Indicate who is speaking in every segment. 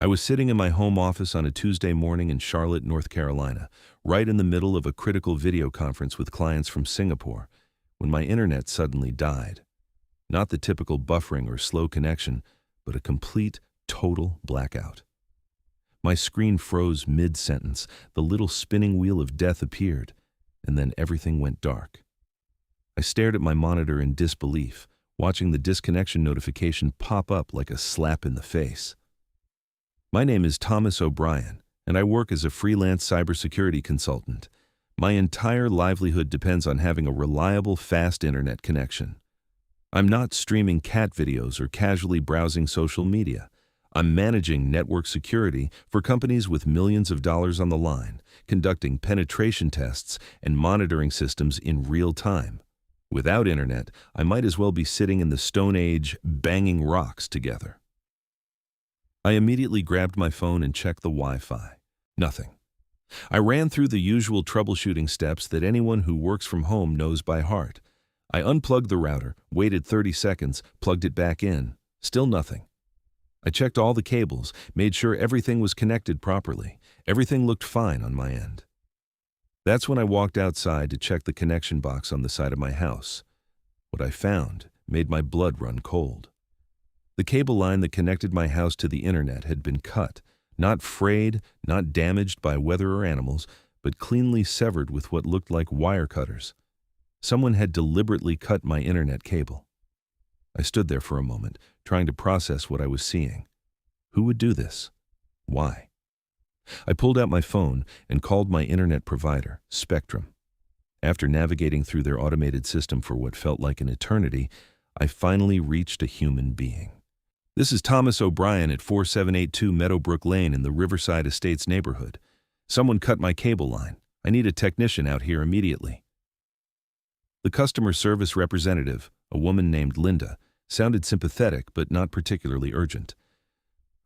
Speaker 1: I was sitting in my home office on a Tuesday morning in Charlotte, North Carolina, right in the middle of a critical video conference with clients from Singapore, when my internet suddenly died. Not the typical buffering or slow connection, but a complete, total blackout. My screen froze mid-sentence, the little spinning wheel of death appeared, and then everything went dark. I stared at my monitor in disbelief, watching the disconnection notification pop up like a slap in the face. My name is Thomas O'Brien, and I work as a freelance cybersecurity consultant. My entire livelihood depends on having a reliable, fast internet connection. I'm not streaming cat videos or casually browsing social media. I'm managing network security for companies with millions of dollars on the line, conducting penetration tests and monitoring systems in real time. Without internet, I might as well be sitting in the Stone Age banging rocks together. I immediately grabbed my phone and checked the Wi-Fi. Nothing. I ran through the usual troubleshooting steps that anyone who works from home knows by heart. I unplugged the router, waited 30 seconds, plugged it back in. Still nothing. I checked all the cables, made sure everything was connected properly. Everything looked fine on my end. That's when I walked outside to check the connection box on the side of my house. What I found made my blood run cold. The cable line that connected my house to the internet had been cut, not frayed, not damaged by weather or animals, but cleanly severed with what looked like wire cutters. Someone had deliberately cut my internet cable. I stood there for a moment, trying to process what I was seeing. Who would do this? Why? I pulled out my phone and called my internet provider, Spectrum. After navigating through their automated system for what felt like an eternity, I finally reached a human being. This is Thomas O'Brien at 4782 Meadowbrook Lane in the Riverside Estates neighborhood. Someone cut my cable line. I need a technician out here immediately. The customer service representative, a woman named Linda, sounded sympathetic but not particularly urgent.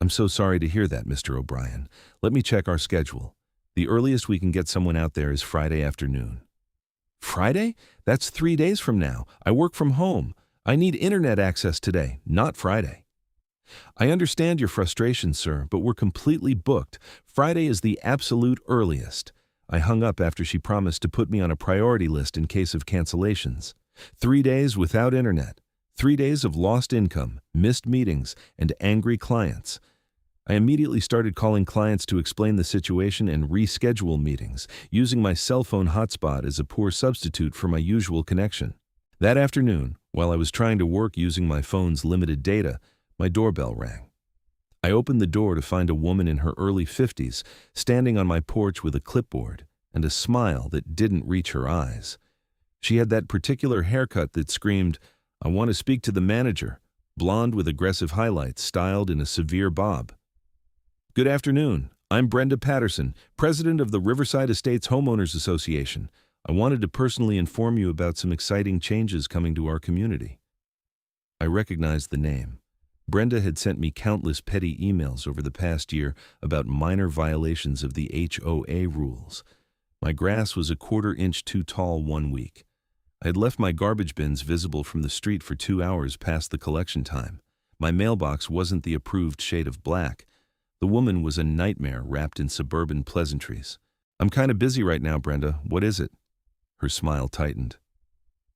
Speaker 1: I'm so sorry to hear that, Mr. O'Brien. Let me check our schedule. The earliest we can get someone out there is Friday afternoon. Friday? That's 3 days from now. I work from home. I need internet access today, not Friday. I understand your frustration, sir, but we're completely booked. Friday is the absolute earliest. I hung up after she promised to put me on a priority list in case of cancellations. 3 days without internet. 3 days of lost income, missed meetings, and angry clients. I immediately started calling clients to explain the situation and reschedule meetings, using my cell phone hotspot as a poor substitute for my usual connection. That afternoon, while I was trying to work using my phone's limited data, my doorbell rang. I opened the door to find a woman in her early 50s standing on my porch with a clipboard and a smile that didn't reach her eyes. She had that particular haircut that screamed, "I want to speak to the manager," blonde with aggressive highlights styled in a severe bob. "Good afternoon. I'm Brenda Patterson, president of the Riverside Estates Homeowners Association. I wanted to personally inform you about some exciting changes coming to our community." I recognized the name. Brenda had sent me countless petty emails over the past year about minor violations of the HOA rules. My grass was a 1/4 inch too tall 1 week. I had left my garbage bins visible from the street for 2 hours past the collection time. My mailbox wasn't the approved shade of black. The woman was a nightmare wrapped in suburban pleasantries. "I'm kind of busy right now, Brenda. What is it?" Her smile tightened.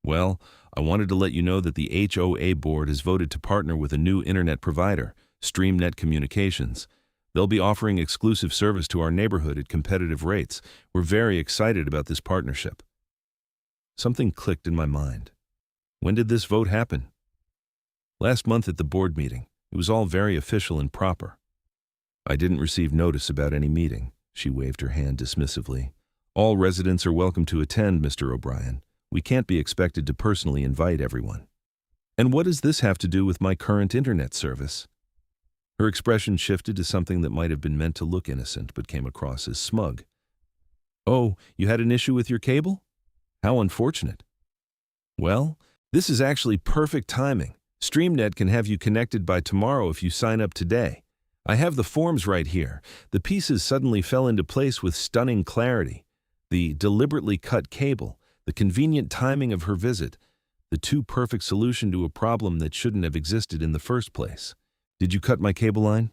Speaker 1: "Well, I wanted to let you know that the HOA board has voted to partner with a new internet provider, StreamNet Communications. They'll be offering exclusive service to our neighborhood at competitive rates. We're very excited about this partnership." Something clicked in my mind. When did this vote happen? Last month at the board meeting. It was all very official and proper. "I didn't receive notice about any meeting," she waved her hand dismissively. "All residents are welcome to attend, Mr. O'Brien. We can't be expected to personally invite everyone." "And what does this have to do with my current internet service?" Her expression shifted to something that might have been meant to look innocent but came across as smug. "Oh, you had an issue with your cable? How unfortunate." "Well, this is actually perfect timing. StreamNet can have you connected by tomorrow if you sign up today. I have the forms right here." The pieces suddenly fell into place with stunning clarity. The deliberately cut cable, the convenient timing of her visit, the too perfect solution to a problem that shouldn't have existed in the first place. "Did you cut my cable line?"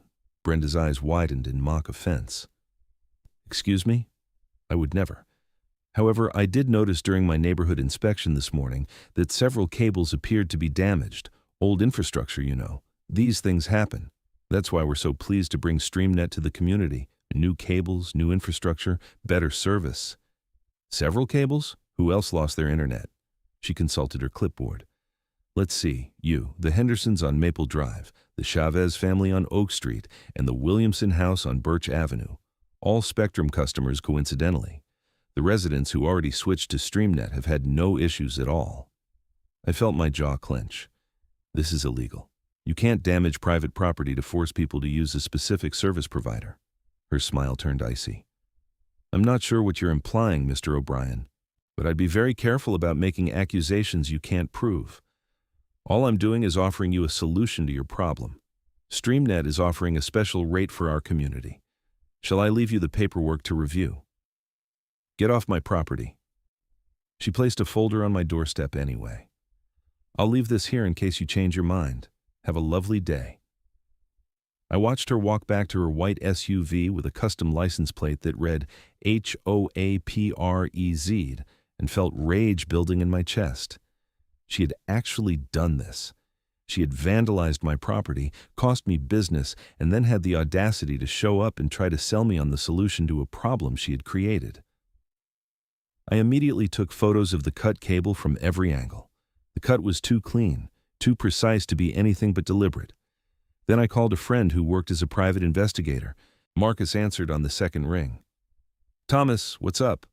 Speaker 1: Brenda's eyes widened in mock offense. Excuse me? I would never. However, I did notice during my neighborhood inspection this morning that several cables appeared to be damaged. Old infrastructure, you know. These things happen. That's why we're so pleased to bring StreamNet to the community. New cables, new infrastructure, better service. Several cables? Who else lost their internet? She consulted her clipboard. Let's see, you, the Hendersons on Maple Drive, the Chavez family on Oak Street, and the Williamson house on Birch Avenue. All Spectrum customers coincidentally. The residents who already switched to StreamNet have had no issues at all. I felt my jaw clench. This is illegal. You can't damage private property to force people to use a specific service provider. Her smile turned icy. I'm not sure what you're implying, Mr. O'Brien, but I'd be very careful about making accusations you can't prove. All I'm doing is offering you a solution to your problem. StreamNet is offering a special rate for our community. Shall I leave you the paperwork to review? Get off my property. She placed a folder on my doorstep anyway. I'll leave this here in case you change your mind. Have a lovely day. I watched her walk back to her white SUV with a custom license plate that read HOA PREZ and felt rage building in my chest. She had actually done this. She had vandalized my property, cost me business, and then had the audacity to show up and try to sell me on the solution to a problem she had created. I immediately took photos of the cut cable from every angle. The cut was too clean, too precise to be anything but deliberate. Then I called a friend who worked as a private investigator. Marcus answered on the second ring. Thomas, what's up?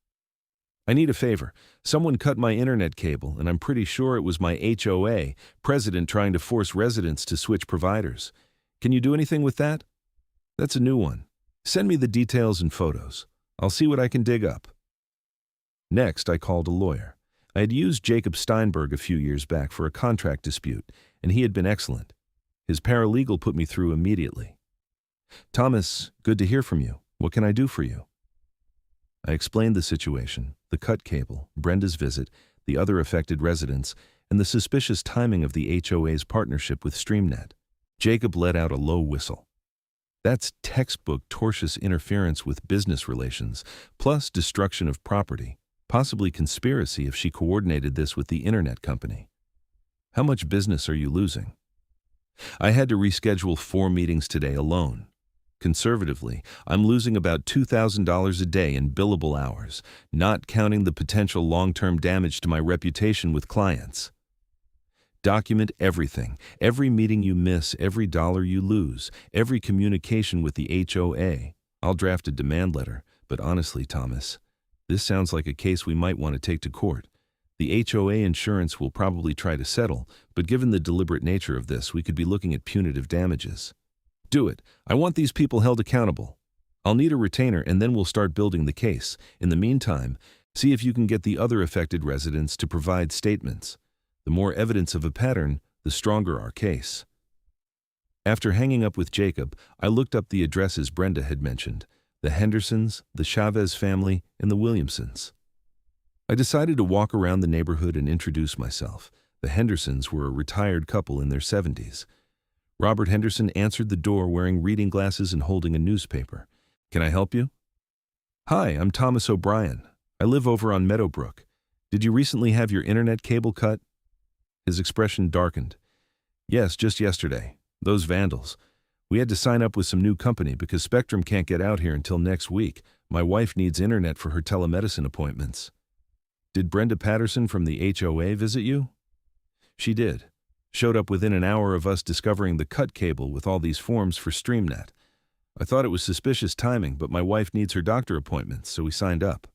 Speaker 1: I need a favor. Someone cut my internet cable, and I'm pretty sure it was my HOA, president trying to force residents to switch providers. Can you do anything with that? That's a new one. Send me the details and photos. I'll see what I can dig up. Next, I called a lawyer. I had used Jacob Steinberg a few years back for a contract dispute, and he had been excellent. His paralegal put me through immediately. Thomas, good to hear from you. What can I do for you? I explained the situation, the cut cable, Brenda's visit, the other affected residents, and the suspicious timing of the HOA's partnership with StreamNet. Jacob let out a low whistle. That's textbook tortious interference with business relations, plus destruction of property, possibly conspiracy if she coordinated this with the internet company. How much business are you losing? I had to reschedule 4 meetings today alone. Conservatively, I'm losing about $2,000 a day in billable hours, not counting the potential long-term damage to my reputation with clients. Document everything, every meeting you miss, every dollar you lose, every communication with the HOA. I'll draft a demand letter, but honestly, Thomas, this sounds like a case we might want to take to court. The HOA insurance will probably try to settle, but given the deliberate nature of this, we could be looking at punitive damages. Do it. I want these people held accountable. I'll need a retainer and then we'll start building the case. In the meantime, see if you can get the other affected residents to provide statements. The more evidence of a pattern, the stronger our case. After hanging up with Jacob, I looked up the addresses Brenda had mentioned, the Hendersons, the Chavez family, and the Williamsons. I decided to walk around the neighborhood and introduce myself. The Hendersons were a retired couple in their 70s. Robert Henderson answered the door wearing reading glasses and holding a newspaper. Can I help you? Hi, I'm Thomas O'Brien. I live over on Meadowbrook. Did you recently have your internet cable cut? His expression darkened. Yes, just yesterday. Those vandals. We had to sign up with some new company because Spectrum can't get out here until next week. My wife needs internet for her telemedicine appointments. Did Brenda Patterson from the HOA visit you? She did. Showed up within an hour of us discovering the cut cable with all these forms for StreamNet. I thought it was suspicious timing, but my wife needs her doctor appointments, so we signed up.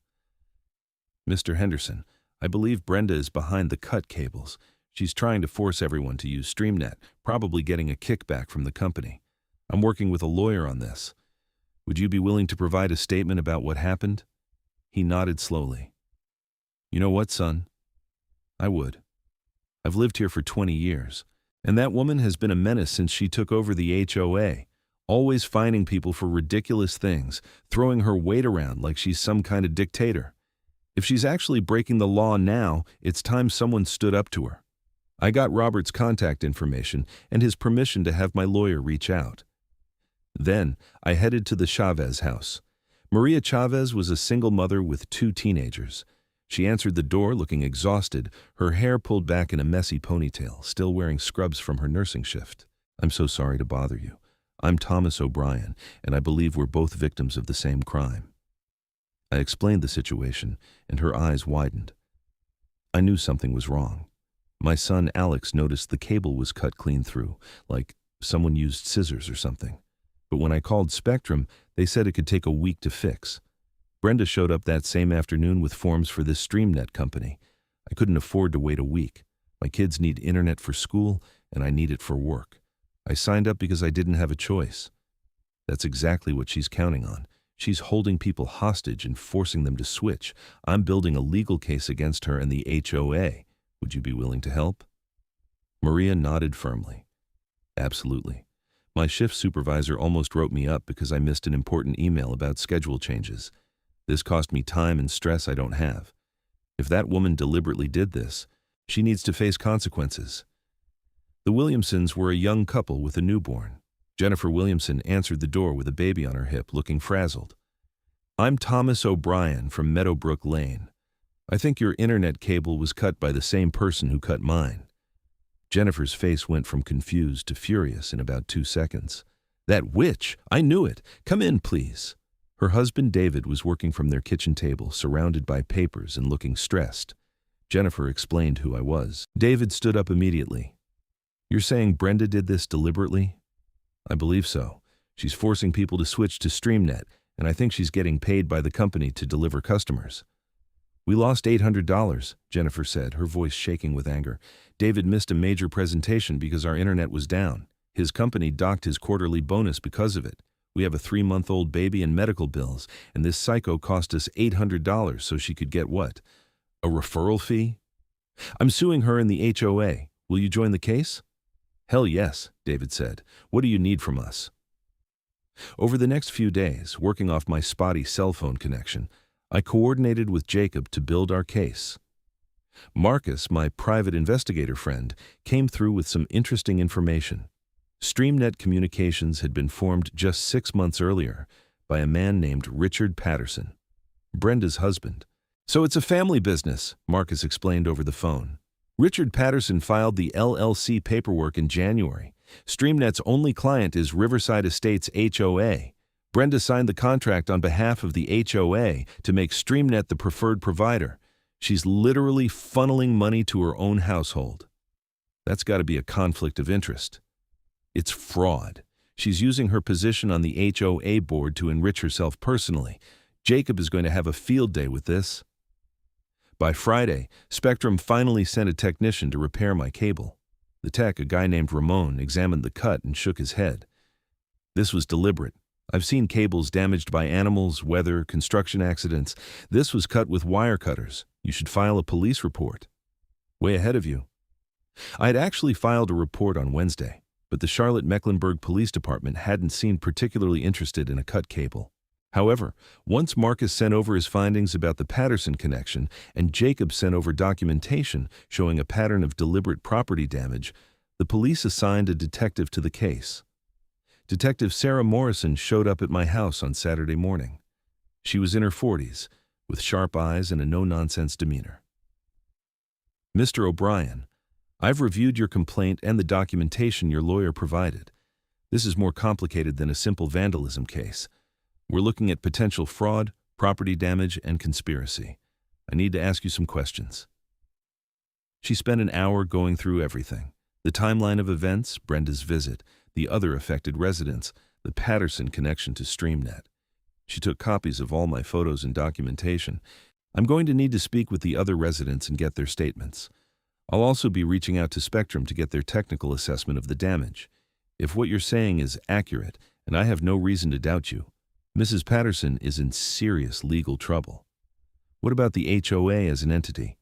Speaker 1: Mr. Henderson, I believe Brenda is behind the cut cables. She's trying to force everyone to use StreamNet, probably getting a kickback from the company. I'm working with a lawyer on this. Would you be willing to provide a statement about what happened? He nodded slowly. You know what, son? I would. I've lived here for 20 years, and that woman has been a menace since she took over the HOA, always fining people for ridiculous things, throwing her weight around like she's some kind of dictator. If she's actually breaking the law now, it's time someone stood up to her. I got Robert's contact information and his permission to have my lawyer reach out. Then, I headed to the Chavez house. Maria Chavez was a single mother with 2 teenagers. She answered the door looking exhausted, her hair pulled back in a messy ponytail, still wearing scrubs from her nursing shift. "I'm so sorry to bother you. I'm Thomas O'Brien, and I believe we're both victims of the same crime." I explained the situation, and her eyes widened. I knew something was wrong. My son Alex noticed the cable was cut clean through, like someone used scissors or something. But when I called Spectrum, they said it could take a week to fix. Brenda showed up that same afternoon with forms for this StreamNet company. I couldn't afford to wait a week. My kids need internet for school, and I need it for work. I signed up because I didn't have a choice. That's exactly what she's counting on. She's holding people hostage and forcing them to switch. I'm building a legal case against her and the HOA. Would you be willing to help? Maria nodded firmly. Absolutely. My shift supervisor almost wrote me up because I missed an important email about schedule changes. This cost me time and stress I don't have. If that woman deliberately did this, she needs to face consequences. The Williamsons were a young couple with a newborn. Jennifer Williamson answered the door with a baby on her hip, looking frazzled. "I'm Thomas O'Brien from Meadowbrook Lane. I think your internet cable was cut by the same person who cut mine." Jennifer's face went from confused to furious in about 2 seconds. "That witch! I knew it! Come in, please." Her husband David was working from their kitchen table, surrounded by papers and looking stressed. Jennifer explained who I was. David stood up immediately. "You're saying Brenda did this deliberately?" "I believe so. She's forcing people to switch to StreamNet, and I think she's getting paid by the company to deliver customers." "We lost $800, Jennifer said, her voice shaking with anger. "David missed a major presentation because our internet was down. His company docked his quarterly bonus because of it. We have a 3-month-old baby and medical bills, and this psycho cost us $800 so she could get what? A referral fee? I'm suing her and the HOA. Will you join the case?" "Hell yes," David said. "What do you need from us?" Over the next few days, working off my spotty cell phone connection, I coordinated with Jacob to build our case. Marcus, my private investigator friend, came through with some interesting information. StreamNet Communications had been formed just 6 months earlier by a man named Richard Patterson, Brenda's husband. "So it's a family business," Marcus explained over the phone. "Richard Patterson filed the LLC paperwork in January. StreamNet's only client is Riverside Estates HOA. Brenda signed the contract on behalf of the HOA to make StreamNet the preferred provider. She's literally funneling money to her own household. That's got to be a conflict of interest. It's fraud. She's using her position on the HOA board to enrich herself personally. Jacob is going to have a field day with this." By Friday, Spectrum finally sent a technician to repair my cable. The tech, a guy named Ramon, examined the cut and shook his head. "This was deliberate. I've seen cables damaged by animals, weather, construction accidents. This was cut with wire cutters. You should file a police report." "Way ahead of you." I had actually filed a report on Wednesday, but the Charlotte-Mecklenburg Police Department hadn't seemed particularly interested in a cut cable. However, once Marcus sent over his findings about the Patterson connection and Jacob sent over documentation showing a pattern of deliberate property damage, the police assigned a detective to the case. Detective Sarah Morrison showed up at my house on Saturday morning. She was in her 40s, with sharp eyes and a no-nonsense demeanor. "Mr. O'Brien, I've reviewed your complaint and the documentation your lawyer provided. This is more complicated than a simple vandalism case. We're looking at potential fraud, property damage, and conspiracy. I need to ask you some questions." She spent an hour going through everything. The timeline of events, Brenda's visit, the other affected residents, the Patterson connection to StreamNet. She took copies of all my photos and documentation. I'm going to need to speak with the other residents and get their statements. I'll also be reaching out to Spectrum to get their technical assessment of the damage. If what you're saying is accurate, and I have no reason to doubt you, Mrs. Patterson is in serious legal trouble. What about the HOA as an entity?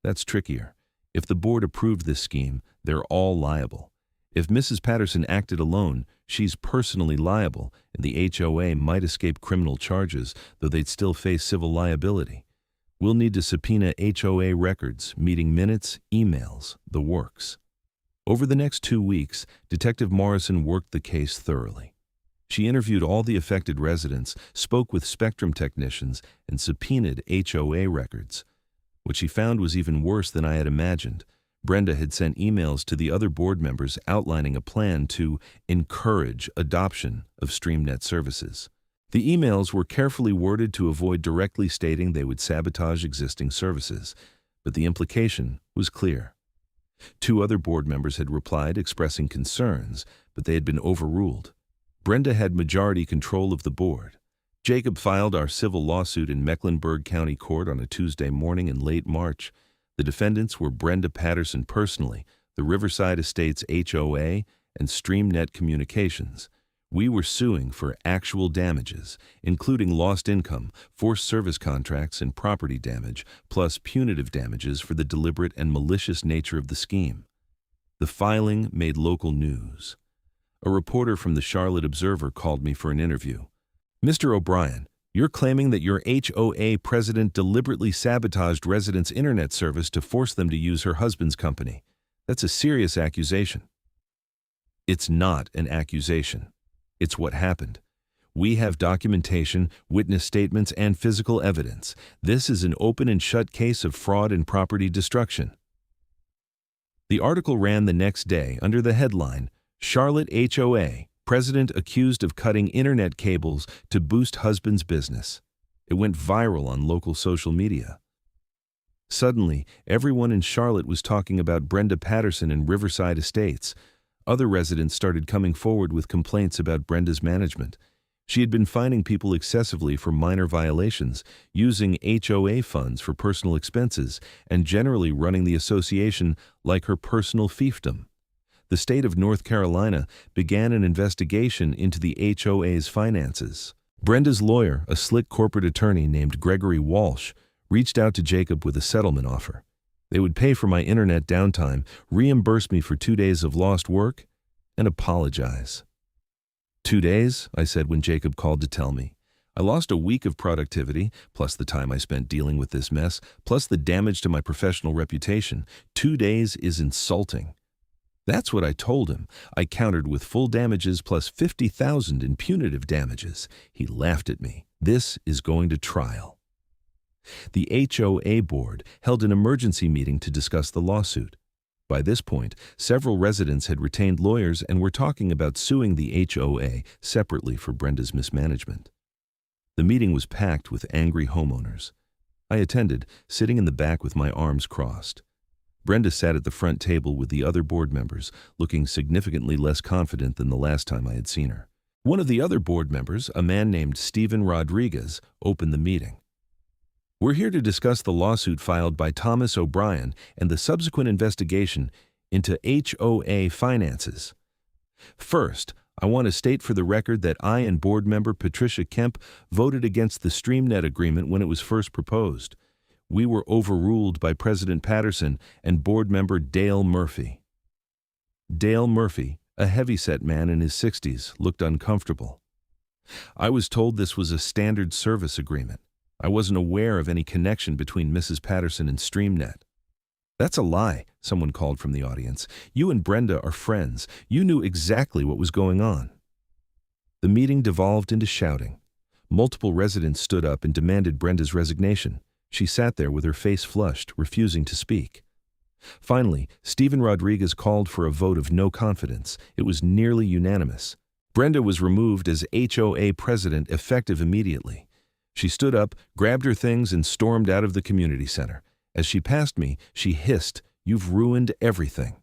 Speaker 1: That's trickier. If the board approved this scheme, they're all liable. If Mrs. Patterson acted alone, she's personally liable, and the HOA might escape criminal charges, though they'd still face civil liability. We'll need to subpoena HOA records, meeting minutes, emails, the works. Over the next 2 weeks, Detective Morrison worked the case thoroughly. She interviewed all the affected residents, spoke with Spectrum technicians, and subpoenaed HOA records. What she found was even worse than I had imagined. Brenda had sent emails to the other board members outlining a plan to encourage adoption of StreamNet services. The emails were carefully worded to avoid directly stating they would sabotage existing services, but the implication was clear. 2 other board members had replied expressing concerns, but they had been overruled. Brenda had majority control of the board. Jacob filed our civil lawsuit in Mecklenburg County Court on a Tuesday morning in late March. The defendants were Brenda Patterson personally, the Riverside Estates HOA, and StreamNet Communications. We were suing for actual damages, including lost income, forced service contracts, and property damage, plus punitive damages for the deliberate and malicious nature of the scheme. The filing made local news. A reporter from the Charlotte Observer called me for an interview. "Mr. O'Brien, you're claiming that your HOA president deliberately sabotaged residents' internet service to force them to use her husband's company. That's a serious accusation." "It's not an accusation. It's what happened. We have documentation, witness statements, and physical evidence. This is an open and shut case of fraud and property destruction." The article ran the next day under the headline, "Charlotte HOA, President accused of cutting internet cables to boost husband's business." It went viral on local social media. Suddenly, everyone in Charlotte was talking about Brenda Patterson and Riverside Estates. Other residents started coming forward with complaints about Brenda's management. She had been fining people excessively for minor violations, using HOA funds for personal expenses, and generally running the association like her personal fiefdom. The state of North Carolina began an investigation into the HOA's finances. Brenda's lawyer, a slick corporate attorney named Gregory Walsh, reached out to Jacob with a settlement offer. They would pay for my internet downtime, reimburse me for 2 days of lost work, and apologize. 2 days, I said when Jacob called to tell me. I lost a week of productivity, plus the time I spent dealing with this mess, plus the damage to my professional reputation. 2 days is insulting. That's what I told him. I countered with full damages plus $50,000 in punitive damages. He laughed at me. This is going to trial. The HOA board held an emergency meeting to discuss the lawsuit. By this point, several residents had retained lawyers and were talking about suing the HOA separately for Brenda's mismanagement. The meeting was packed with angry homeowners. I attended, sitting in the back with my arms crossed. Brenda sat at the front table with the other board members, looking significantly less confident than the last time I had seen her. One of the other board members, a man named Stephen Rodriguez, opened the meeting. "We're here to discuss the lawsuit filed by Thomas O'Brien and the subsequent investigation into HOA finances. First, I want to state for the record that I and board member Patricia Kemp voted against the StreamNet agreement when it was first proposed. We were overruled by President Patterson and board member Dale Murphy." Dale Murphy, a heavyset man in his 60s, looked uncomfortable. "I was told this was a standard service agreement. I wasn't aware of any connection between Mrs. Patterson and StreamNet." "That's a lie," someone called from the audience. "You and Brenda are friends. You knew exactly what was going on." The meeting devolved into shouting. Multiple residents stood up and demanded Brenda's resignation. She sat there with her face flushed, refusing to speak. Finally, Stephen Rodriguez called for a vote of no confidence. It was nearly unanimous. Brenda was removed as HOA president effective immediately. She stood up, grabbed her things, and stormed out of the community center. As she passed me, she hissed, "You've ruined everything."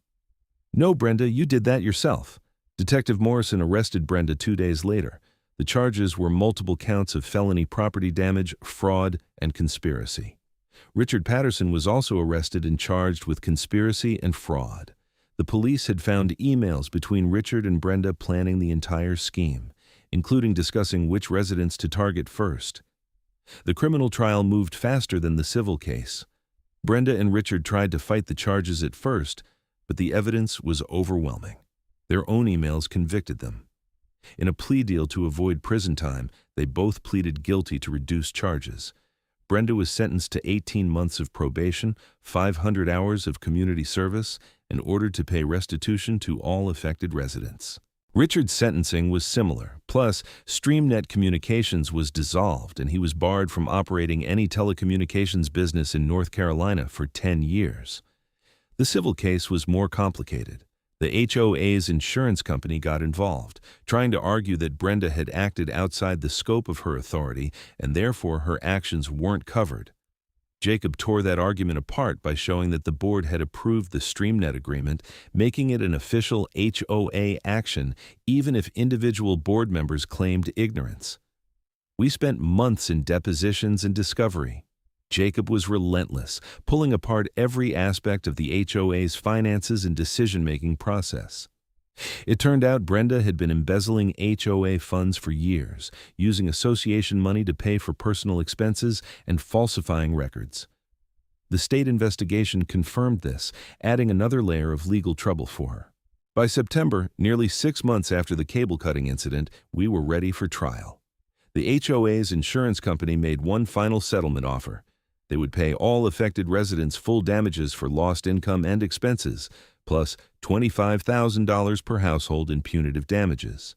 Speaker 1: "No, Brenda, you did that yourself." Detective Morrison arrested Brenda 2 days later. The charges were multiple counts of felony property damage, fraud, and conspiracy. Richard Patterson was also arrested and charged with conspiracy and fraud. The police had found emails between Richard and Brenda planning the entire scheme, including discussing which residents to target first. The criminal trial moved faster than the civil case. Brenda and Richard tried to fight the charges at first, but the evidence was overwhelming. Their own emails convicted them. In a plea deal to avoid prison time, they both pleaded guilty to reduced charges. Brenda was sentenced to 18 months of probation, 500 hours of community service, and ordered to pay restitution to all affected residents. Richard's sentencing was similar, plus StreamNet Communications was dissolved and he was barred from operating any telecommunications business in North Carolina for 10 years. The civil case was more complicated. The HOA's insurance company got involved, trying to argue that Brenda had acted outside the scope of her authority and therefore her actions weren't covered. Jacob tore that argument apart by showing that the board had approved the StreamNet agreement, making it an official HOA action even if individual board members claimed ignorance. We spent months in depositions and discovery. Jacob was relentless, pulling apart every aspect of the HOA's finances and decision-making process. It turned out Brenda had been embezzling HOA funds for years, using association money to pay for personal expenses and falsifying records. The state investigation confirmed this, adding another layer of legal trouble for her. By September, nearly 6 months after the cable-cutting incident, we were ready for trial. The HOA's insurance company made one final settlement offer. They would pay all affected residents full damages for lost income and expenses, plus $25,000 per household in punitive damages.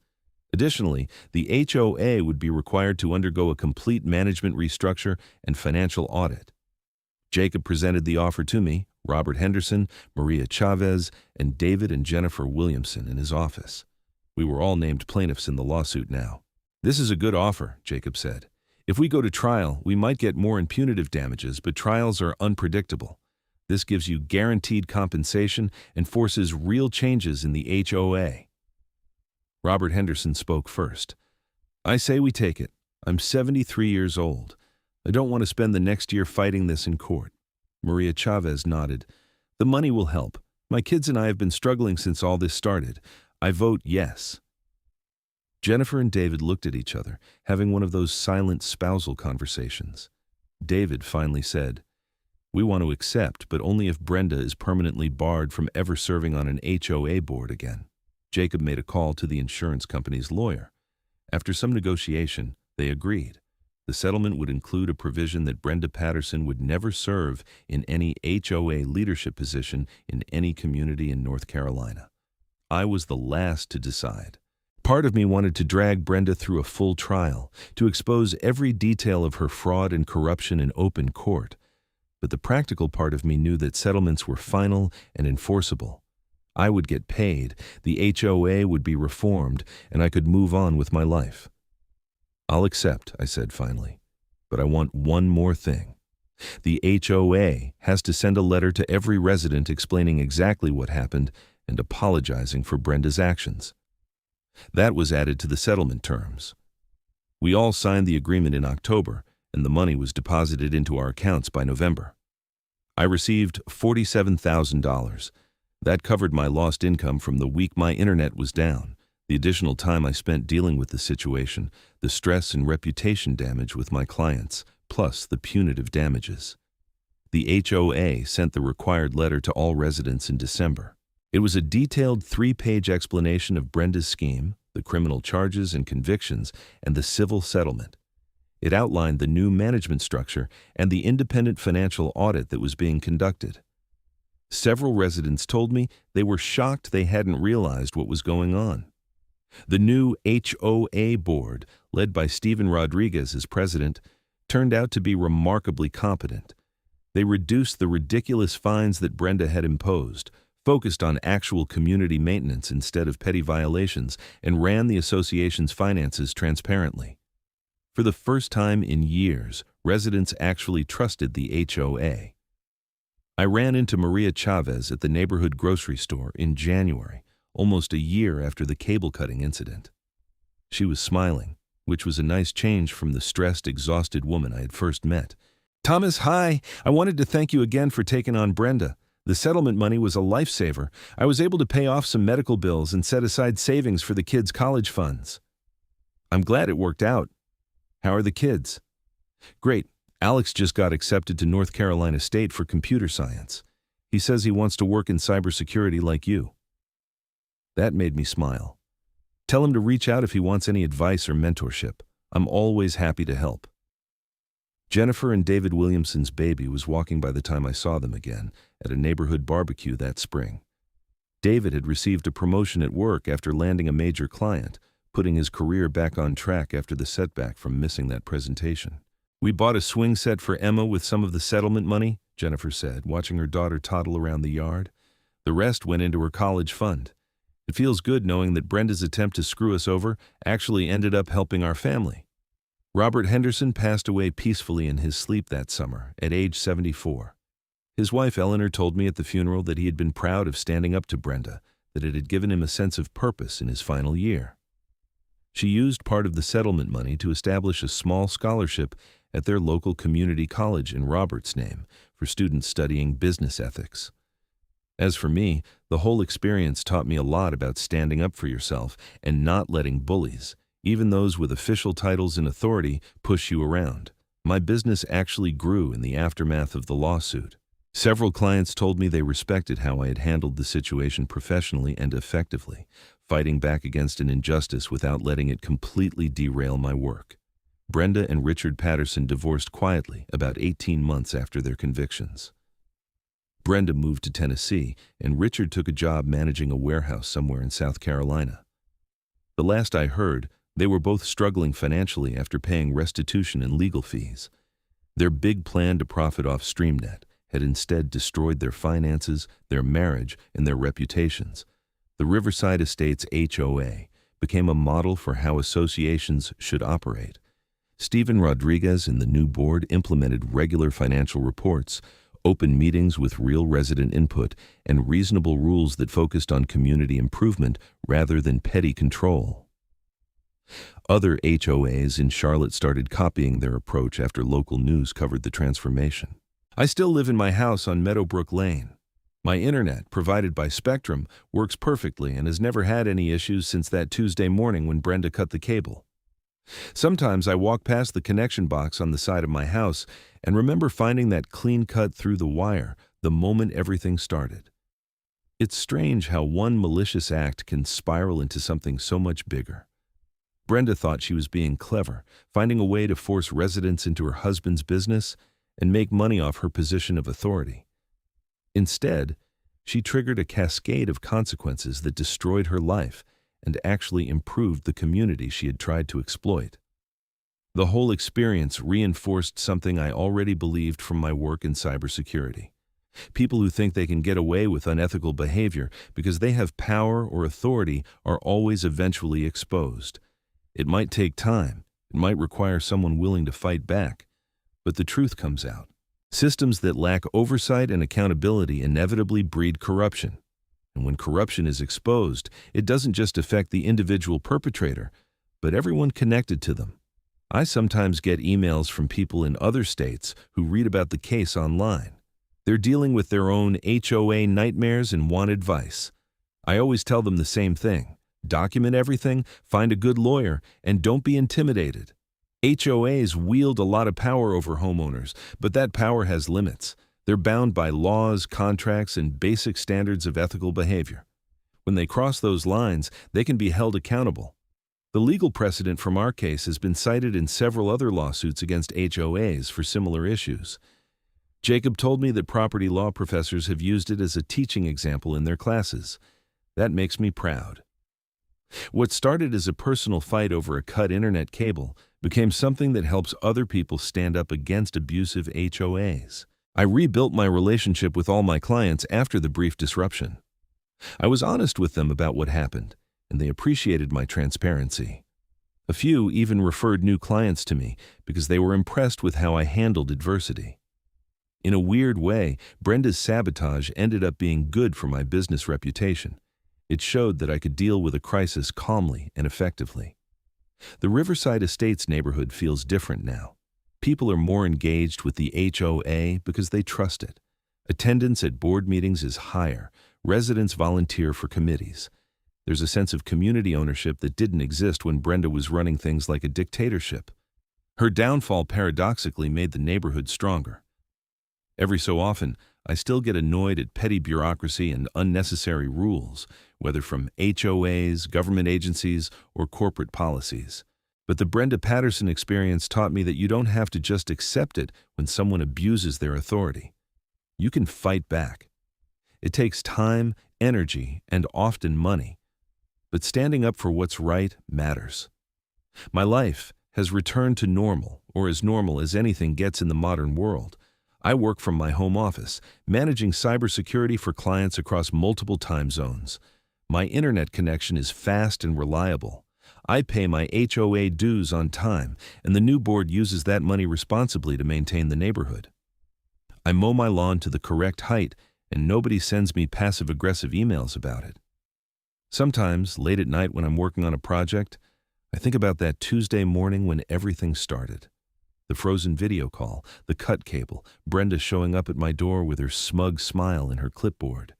Speaker 1: Additionally, the HOA would be required to undergo a complete management restructure and financial audit. Jacob presented the offer to me, Robert Henderson, Maria Chavez, and David and Jennifer Williamson in his office. We were all named plaintiffs in the lawsuit now. "This is a good offer," Jacob said. "If we go to trial, we might get more in punitive damages, but trials are unpredictable. This gives you guaranteed compensation and forces real changes in the HOA." Robert Henderson spoke first. "I say we take it. I'm 73 years old. I don't want to spend the next year fighting this in court." Maria Chavez nodded. "The money will help. My kids and I have been struggling since all this started. I vote yes." Jennifer and David looked at each other, having one of those silent spousal conversations. David finally said, "We want to accept, but only if Brenda is permanently barred from ever serving on an HOA board again." Jacob made a call to the insurance company's lawyer. After some negotiation, they agreed. The settlement would include a provision that Brenda Patterson would never serve in any HOA leadership position in any community in North Carolina. I was the last to decide. Part of me wanted to drag Brenda through a full trial, to expose every detail of her fraud and corruption in open court. But the practical part of me knew that settlements were final and enforceable. I would get paid, the HOA would be reformed, and I could move on with my life. "I'll accept," I said finally, "but I want one more thing. The HOA has to send a letter to every resident explaining exactly what happened and apologizing for Brenda's actions." That was added to the settlement terms. We all signed the agreement in October, and the money was deposited into our accounts by November. I received $47,000. That covered my lost income from the week my internet was down, the additional time I spent dealing with the situation, the stress and reputation damage with my clients, plus the punitive damages. The HOA sent the required letter to all residents in December. It was a detailed 3-page explanation of Brenda's scheme, the criminal charges and convictions, and the civil settlement. It outlined the new management structure and the independent financial audit that was being conducted. Several residents told me they were shocked they hadn't realized what was going on. The new HOA board, led by Stephen Rodriguez as president, turned out to be remarkably competent. They reduced the ridiculous fines that Brenda had imposed, focused on actual community maintenance instead of petty violations, and ran the association's finances transparently. For the first time in years, residents actually trusted the HOA. I ran into Maria Chavez at the neighborhood grocery store in January, almost a year after the cable-cutting incident. She was smiling, which was a nice change from the stressed, exhausted woman I had first met. "Thomas, hi! I wanted to thank you again for taking on Brenda. The settlement money was a lifesaver. I was able to pay off some medical bills and set aside savings for the kids' college funds." "I'm glad it worked out. How are the kids?" "Great. Alex just got accepted to North Carolina State for computer science. He says he wants to work in cybersecurity like you." That made me smile. "Tell him to reach out if he wants any advice or mentorship. I'm always happy to help." Jennifer and David Williamson's baby was walking by the time I saw them again at a neighborhood barbecue that spring. David had received a promotion at work after landing a major client, putting his career back on track after the setback from missing that presentation. "We bought a swing set for Emma with some of the settlement money," Jennifer said, watching her daughter toddle around the yard. "The rest went into her college fund. It feels good knowing that Brenda's attempt to screw us over actually ended up helping our family." Robert Henderson passed away peacefully in his sleep that summer, at age 74. His wife Eleanor told me at the funeral that he had been proud of standing up to Brenda, that it had given him a sense of purpose in his final year. She used part of the settlement money to establish a small scholarship at their local community college in Robert's name for students studying business ethics. As for me, the whole experience taught me a lot about standing up for yourself and not letting bullies, even those with official titles and authority, push you around. My business actually grew in the aftermath of the lawsuit. Several clients told me they respected how I had handled the situation professionally and effectively, fighting back against an injustice without letting it completely derail my work. Brenda and Richard Patterson divorced quietly about 18 months after their convictions. Brenda moved to Tennessee, and Richard took a job managing a warehouse somewhere in South Carolina. The last I heard, they were both struggling financially after paying restitution and legal fees. Their big plan to profit off StreamNet had instead destroyed their finances, their marriage, and their reputations. The Riverside Estates HOA became a model for how associations should operate. Stephen Rodriguez and the new board implemented regular financial reports, open meetings with real resident input, and reasonable rules that focused on community improvement rather than petty control. Other HOAs in Charlotte started copying their approach after local news covered the transformation. I still live in my house on Meadowbrook Lane. My internet, provided by Spectrum, works perfectly and has never had any issues since that Tuesday morning when Brenda cut the cable. Sometimes I walk past the connection box on the side of my house and remember finding that clean cut through the wire the moment everything started. It's strange how one malicious act can spiral into something so much bigger. Brenda thought she was being clever, finding a way to force residents into her husband's business and make money off her position of authority. Instead, she triggered a cascade of consequences that destroyed her life and actually improved the community she had tried to exploit. The whole experience reinforced something I already believed from my work in cybersecurity. People who think they can get away with unethical behavior because they have power or authority are always eventually exposed. It might take time, it might require someone willing to fight back, but the truth comes out. Systems that lack oversight and accountability inevitably breed corruption. And when corruption is exposed, it doesn't just affect the individual perpetrator, but everyone connected to them. I sometimes get emails from people in other states who read about the case online. They're dealing with their own HOA nightmares and want advice. I always tell them the same thing. Document everything, find a good lawyer, and don't be intimidated. HOAs wield a lot of power over homeowners, but that power has limits. They're bound by laws, contracts, and basic standards of ethical behavior. When they cross those lines, they can be held accountable. The legal precedent from our case has been cited in several other lawsuits against HOAs for similar issues. Jacob told me that property law professors have used it as a teaching example in their classes. That makes me proud. What started as a personal fight over a cut internet cable became something that helps other people stand up against abusive HOAs. I rebuilt my relationship with all my clients after the brief disruption. I was honest with them about what happened, and they appreciated my transparency. A few even referred new clients to me because they were impressed with how I handled adversity. In a weird way, Brenda's sabotage ended up being good for my business reputation. It showed that I could deal with a crisis calmly and effectively. The Riverside Estates neighborhood feels different now. People are more engaged with the HOA because they trust it. Attendance at board meetings is higher. Residents volunteer for committees. There's a sense of community ownership that didn't exist when Brenda was running things like a dictatorship. Her downfall paradoxically made the neighborhood stronger. Every so often, I still get annoyed at petty bureaucracy and unnecessary rules, whether from HOAs, government agencies, or corporate policies. But the Brenda Patterson experience taught me that you don't have to just accept it when someone abuses their authority. You can fight back. It takes time, energy, and often money. But standing up for what's right matters. My life has returned to normal, or as normal as anything gets in the modern world. I work from my home office, managing cybersecurity for clients across multiple time zones. My internet connection is fast and reliable. I pay my HOA dues on time, and the new board uses that money responsibly to maintain the neighborhood. I mow my lawn to the correct height, and nobody sends me passive-aggressive emails about it. Sometimes, late at night when I'm working on a project, I think about that Tuesday morning when everything started. The frozen video call, the cut cable, Brenda showing up at my door with her smug smile and her clipboard.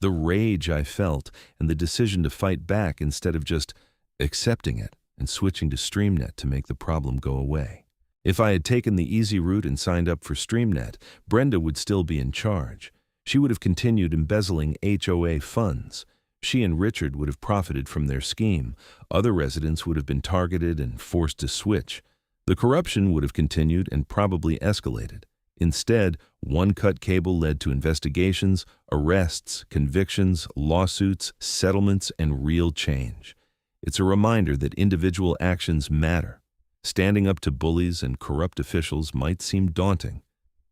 Speaker 1: The rage I felt, and the decision to fight back instead of just accepting it and switching to StreamNet to make the problem go away. If I had taken the easy route and signed up for StreamNet, Brenda would still be in charge. She would have continued embezzling HOA funds. She and Richard would have profited from their scheme. Other residents would have been targeted and forced to switch. The corruption would have continued and probably escalated. Instead, one cut cable led to investigations, arrests, convictions, lawsuits, settlements, and real change. It's a reminder that individual actions matter. Standing up to bullies and corrupt officials might seem daunting,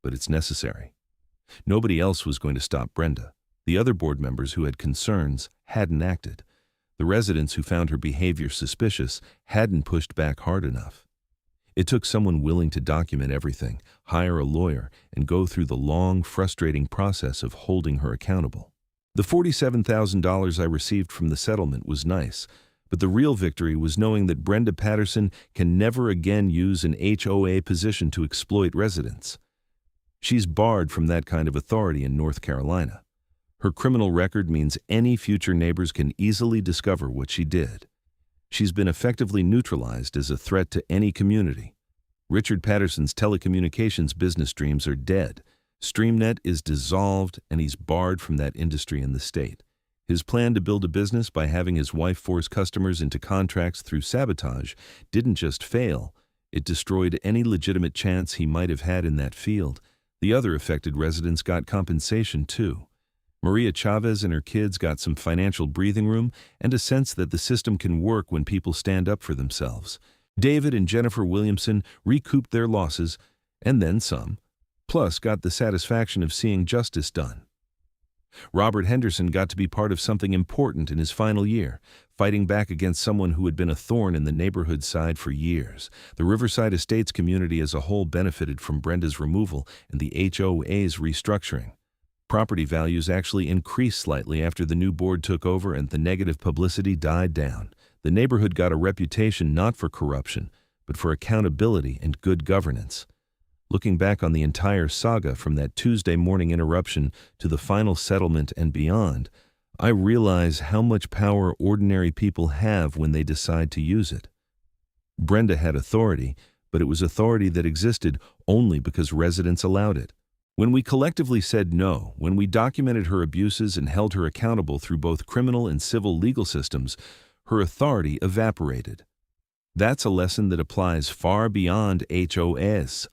Speaker 1: but it's necessary. Nobody else was going to stop Brenda. The other board members who had concerns hadn't acted. The residents who found her behavior suspicious hadn't pushed back hard enough. It took someone willing to document everything, hire a lawyer, and go through the long, frustrating process of holding her accountable. The $47,000 I received from the settlement was nice, but the real victory was knowing that Brenda Patterson can never again use an HOA position to exploit residents. She's barred from that kind of authority in North Carolina. Her criminal record means any future neighbors can easily discover what she did. She's been effectively neutralized as a threat to any community. Richard Patterson's telecommunications business dreams are dead. StreamNet is dissolved, and he's barred from that industry in the state. His plan to build a business by having his wife force customers into contracts through sabotage didn't just fail, it destroyed any legitimate chance he might have had in that field. The other affected residents got compensation too. Maria Chavez and her kids got some financial breathing room and a sense that the system can work when people stand up for themselves. David and Jennifer Williamson recouped their losses, and then some, plus got the satisfaction of seeing justice done. Robert Henderson got to be part of something important in his final year, fighting back against someone who had been a thorn in the neighborhood side for years. The Riverside Estates community as a whole benefited from Brenda's removal and the HOA's restructuring. Property values actually increased slightly after the new board took over and the negative publicity died down. The neighborhood got a reputation not for corruption, but for accountability and good governance. Looking back on the entire saga from that Tuesday morning interruption to the final settlement and beyond, I realize how much power ordinary people have when they decide to use it. Brenda had authority, but it was authority that existed only because residents allowed it. When we collectively said no, when we documented her abuses and held her accountable through both criminal and civil legal systems, her authority evaporated. That's a lesson that applies far beyond HOAs.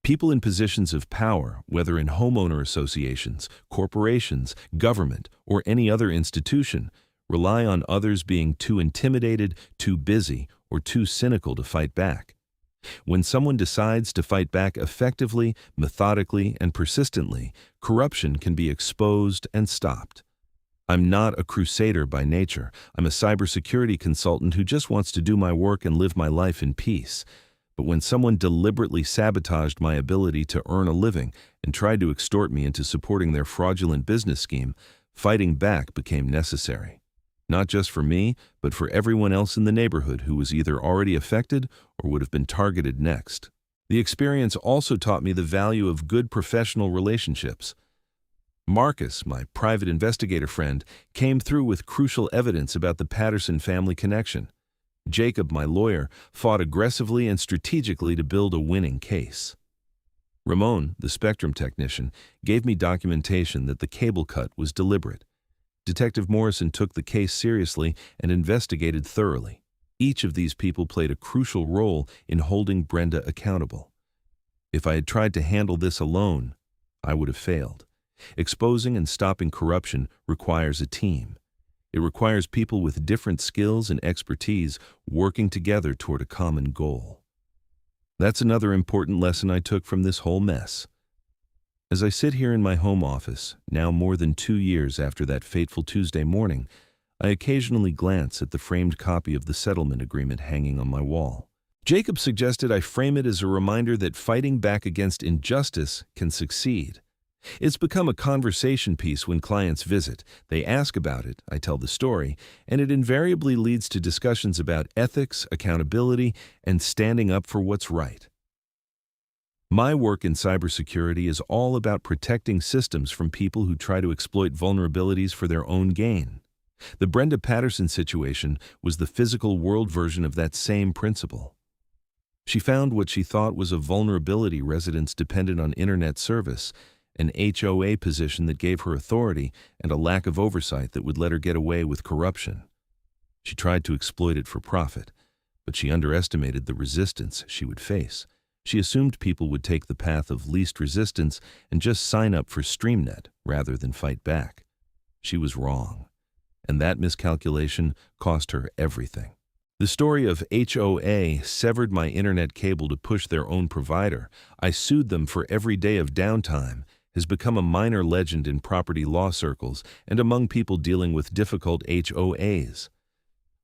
Speaker 1: People in positions of power, whether in homeowner associations, corporations, government, or any other institution, rely on others being too intimidated, too busy, or too cynical to fight back. When someone decides to fight back effectively, methodically, and persistently, corruption can be exposed and stopped. I'm not a crusader by nature. I'm a cybersecurity consultant who just wants to do my work and live my life in peace. But when someone deliberately sabotaged my ability to earn a living and tried to extort me into supporting their fraudulent business scheme, fighting back became necessary. Not just for me, but for everyone else in the neighborhood who was either already affected or would have been targeted next. The experience also taught me the value of good professional relationships. Marcus, my private investigator friend, came through with crucial evidence about the Patterson family connection. Jacob, my lawyer, fought aggressively and strategically to build a winning case. Ramon, the spectrum technician, gave me documentation that the cable cut was deliberate. Detective Morrison took the case seriously and investigated thoroughly. Each of these people played a crucial role in holding Brenda accountable. If I had tried to handle this alone, I would have failed. Exposing and stopping corruption requires a team. It requires people with different skills and expertise working together toward a common goal. That's another important lesson I took from this whole mess. As I sit here in my home office, now more than 2 years after that fateful Tuesday morning, I occasionally glance at the framed copy of the settlement agreement hanging on my wall. Jacob suggested I frame it as a reminder that fighting back against injustice can succeed. It's become a conversation piece when clients visit. They ask about it, I tell the story, and it invariably leads to discussions about ethics, accountability, and standing up for what's right. My work in cybersecurity is all about protecting systems from people who try to exploit vulnerabilities for their own gain. The Brenda Patterson situation was the physical world version of that same principle. She found what she thought was a vulnerability residents dependent on internet service, an HOA position that gave her authority, and a lack of oversight that would let her get away with corruption. She tried to exploit it for profit, but she underestimated the resistance she would face. She assumed people would take the path of least resistance and just sign up for StreamNet rather than fight back. She was wrong, and that miscalculation cost her everything. The story of HOA severed my internet cable to push their own provider. I sued them for every day of downtime has become a minor legend in property law circles and among people dealing with difficult HOAs.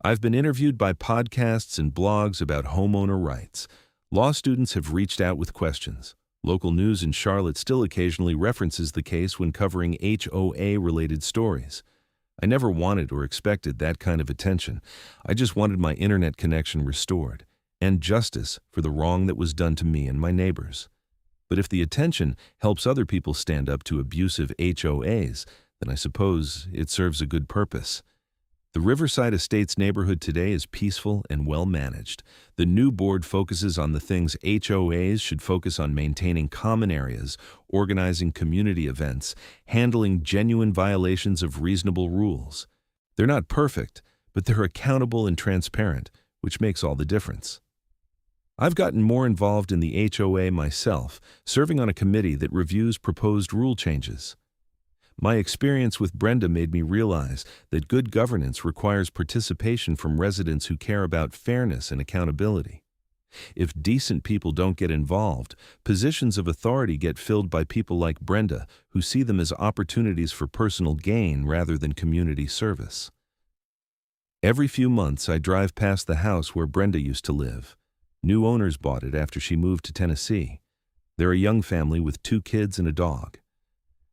Speaker 1: I've been interviewed by podcasts and blogs about homeowner rights. Law students have reached out with questions. Local news in Charlotte still occasionally references the case when covering HOA-related stories. I never wanted or expected that kind of attention. I just wanted my internet connection restored and justice for the wrong that was done to me and my neighbors. But if the attention helps other people stand up to abusive HOAs, then I suppose it serves a good purpose. The Riverside Estates neighborhood today is peaceful and well managed. The new board focuses on the things HOAs should focus on: maintaining common areas, organizing community events, handling genuine violations of reasonable rules. They're not perfect, but they're accountable and transparent, which makes all the difference. I've gotten more involved in the HOA myself, serving on a committee that reviews proposed rule changes. My experience with Brenda made me realize that good governance requires participation from residents who care about fairness and accountability. If decent people don't get involved, positions of authority get filled by people like Brenda, who see them as opportunities for personal gain rather than community service. Every few months, I drive past the house where Brenda used to live. New owners bought it after she moved to Tennessee. They're a young family with 2 kids and a dog.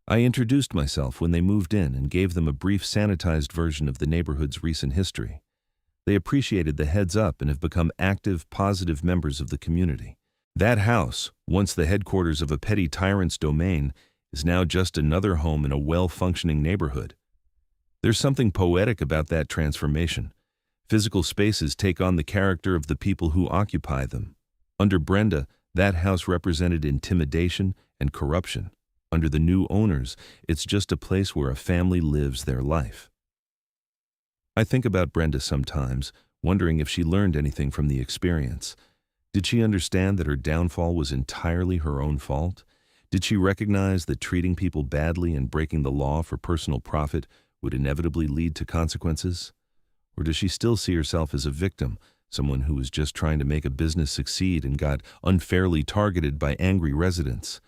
Speaker 1: I introduced myself when they moved in and gave them a brief sanitized version of the neighborhood's recent history. They appreciated the heads up and have become active, positive members of the community. That house, once the headquarters of a petty tyrant's domain, is now just another home in a well-functioning neighborhood. There's something poetic about that transformation. Physical spaces take on the character of the people who occupy them. Under Brenda, that house represented intimidation and corruption. Under the new owners, it's just a place where a family lives their life. I think about Brenda sometimes, wondering if she learned anything from the experience. Did she understand that her downfall was entirely her own fault? Did she recognize that treating people badly and breaking the law for personal profit would inevitably lead to consequences? Or does she still see herself as a victim, someone who was just trying to make a business succeed and got unfairly targeted by angry residents?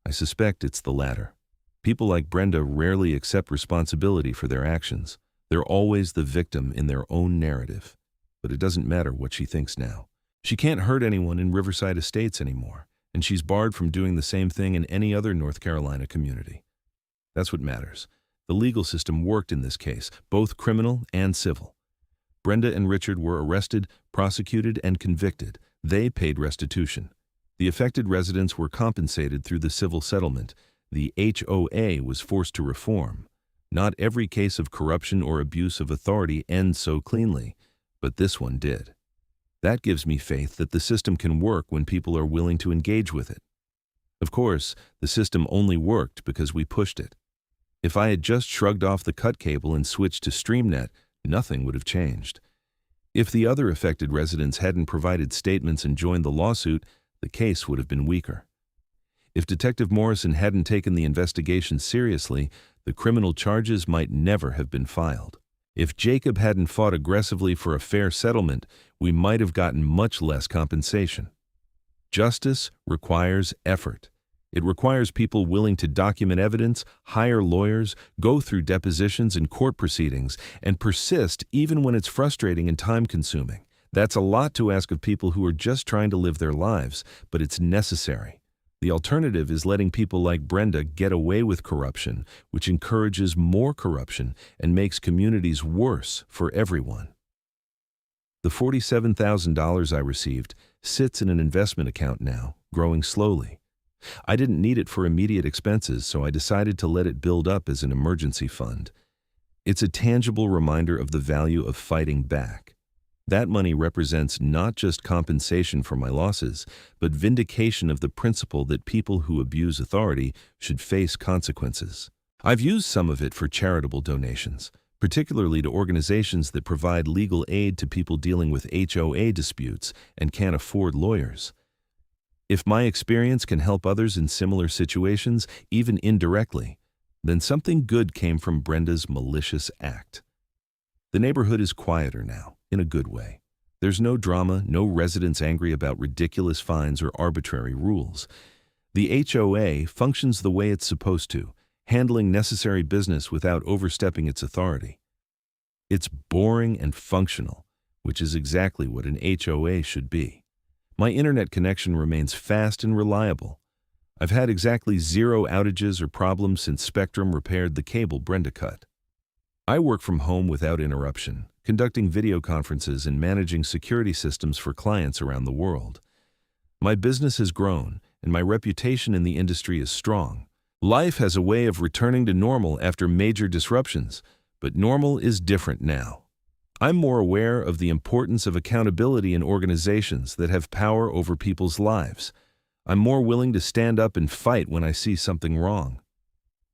Speaker 1: I suspect it's the latter. People like Brenda rarely accept responsibility for their actions. They're always the victim in their own narrative. But it doesn't matter what she thinks now. She can't hurt anyone in Riverside Estates anymore, and she's barred from doing the same thing in any other North Carolina community. That's what matters. The legal system worked in this case, both criminal and civil. Brenda and Richard were arrested, prosecuted, and convicted. They paid restitution. The affected residents were compensated through the civil settlement. The HOA was forced to reform. Not every case of corruption or abuse of authority ends so cleanly, but this one did. That gives me faith that the system can work when people are willing to engage with it. Of course, the system only worked because we pushed it. If I had just shrugged off the cut cable and switched to StreamNet, nothing would have changed. If the other affected residents hadn't provided statements and joined the lawsuit, the case would have been weaker. If Detective Morrison hadn't taken the investigation seriously, the criminal charges might never have been filed. If Jacob hadn't fought aggressively for a fair settlement, we might have gotten much less compensation. Justice requires effort. It requires people willing to document evidence, hire lawyers, go through depositions and court proceedings, and persist even when it's frustrating and time-consuming. That's a lot to ask of people who are just trying to live their lives, but it's necessary. The alternative is letting people like Brenda get away with corruption, which encourages more corruption and makes communities worse for everyone. The $47,000 I received sits in an investment account now, growing slowly. I didn't need it for immediate expenses, so I decided to let it build up as an emergency fund. It's a tangible reminder of the value of fighting back. That money represents not just compensation for my losses, but vindication of the principle that people who abuse authority should face consequences. I've used some of it for charitable donations, particularly to organizations that provide legal aid to people dealing with HOA disputes and can't afford lawyers. If my experience can help others in similar situations, even indirectly, then something good came from Brenda's malicious act. The neighborhood is quieter now, in a good way. There's no drama, no residents angry about ridiculous fines or arbitrary rules. The HOA functions the way it's supposed to, handling necessary business without overstepping its authority. It's boring and functional, which is exactly what an HOA should be. My internet connection remains fast and reliable. I've had exactly 0 outages or problems since Spectrum repaired the cable Brenda cut. I work from home without interruption, conducting video conferences and managing security systems for clients around the world. My business has grown, and my reputation in the industry is strong. Life has a way of returning to normal after major disruptions, but normal is different now. I'm more aware of the importance of accountability in organizations that have power over people's lives. I'm more willing to stand up and fight when I see something wrong.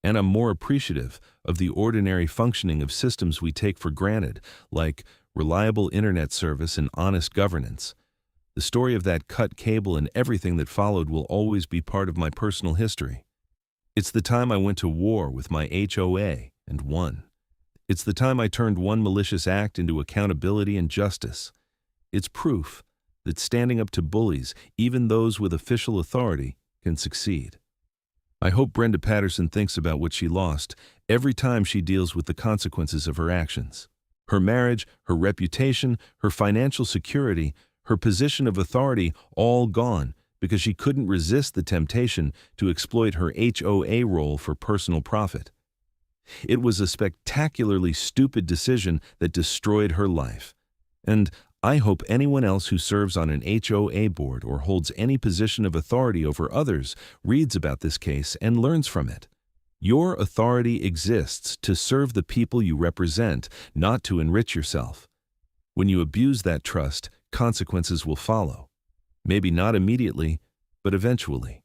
Speaker 1: And I'm more appreciative of the ordinary functioning of systems we take for granted, like reliable internet service and honest governance. The story of that cut cable and everything that followed will always be part of my personal history. It's the time I went to war with my HOA and won. It's the time I turned one malicious act into accountability and justice. It's proof that standing up to bullies, even those with official authority, can succeed. I hope Brenda Patterson thinks about what she lost every time she deals with the consequences of her actions. Her marriage, her reputation, her financial security, her position of authority, all gone because she couldn't resist the temptation to exploit her HOA role for personal profit. It was a spectacularly stupid decision that destroyed her life. And I hope anyone else who serves on an HOA board or holds any position of authority over others reads about this case and learns from it. Your authority exists to serve the people you represent, not to enrich yourself. When you abuse that trust, consequences will follow. Maybe not immediately, but eventually.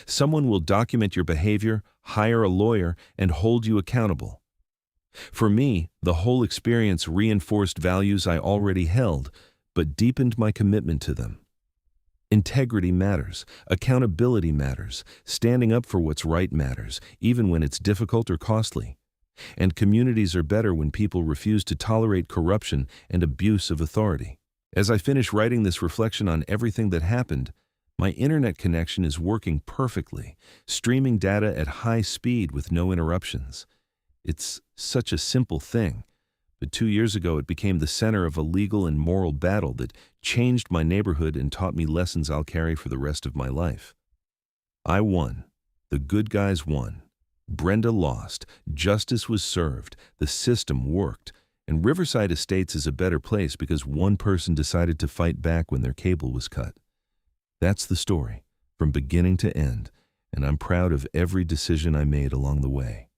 Speaker 1: Someone will document your behavior, hire a lawyer, and hold you accountable. For me, the whole experience reinforced values I already held, but deepened my commitment to them. Integrity matters, accountability matters, standing up for what's right matters, even when it's difficult or costly. And communities are better when people refuse to tolerate corruption and abuse of authority. As I finish writing this reflection on everything that happened, my internet connection is working perfectly, streaming data at high speed with no interruptions. It's such a simple thing, but 2 years ago it became the center of a legal and moral battle that changed my neighborhood and taught me lessons I'll carry for the rest of my life. I won. The good guys won. Brenda lost. Justice was served. The system worked. And Riverside Estates is a better place because one person decided to fight back when their cable was cut. That's the story, from beginning to end, and I'm proud of every decision I made along the way.